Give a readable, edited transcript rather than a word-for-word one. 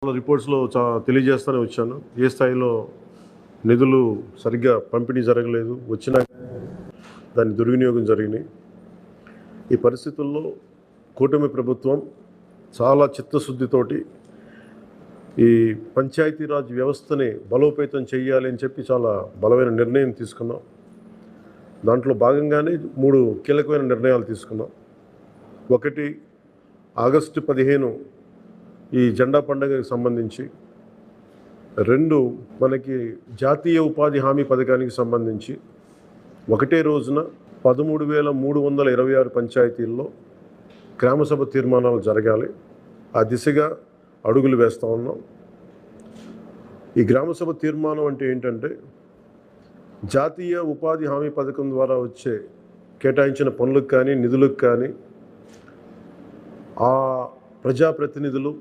రిపోర్ట్స్లో తెలియజేస్తూనే వచ్చాను. ఏ స్థాయిలో నిధులు సరిగ్గా పంపిణీ జరగలేదు, వచ్చినా దాని దుర్వినియోగం జరిగినాయి. ఈ పరిస్థితుల్లో కూటమి ప్రభుత్వం చాలా చిత్తశుద్ధితోటి ఈ పంచాయతీరాజ్ వ్యవస్థని బలోపేతం చేయాలి అని చెప్పి చాలా బలమైన నిర్ణయం తీసుకున్నాం. దాంట్లో భాగంగానే 3 కీలకమైన నిర్ణయాలు తీసుకున్నాం. ఒకటి, ఆగస్టు 15 ఈ జెండా పండుగకి సంబంధించి. 2, మనకి జాతీయ ఉపాధి హామీ పథకానికి సంబంధించి ఒకటే రోజున 13,326 పంచాయతీల్లో గ్రామసభ తీర్మానాలు జరగాలి. ఆ దిశగా అడుగులు వేస్తూ ఉన్నాం. ఈ గ్రామసభ తీర్మానం అంటే ఏంటంటే, జాతీయ ఉపాధి హామీ పథకం ద్వారా వచ్చే కేటాయించిన పనులకు కానీ నిధులకు కానీ ఆ ప్రజాప్రతినిధులు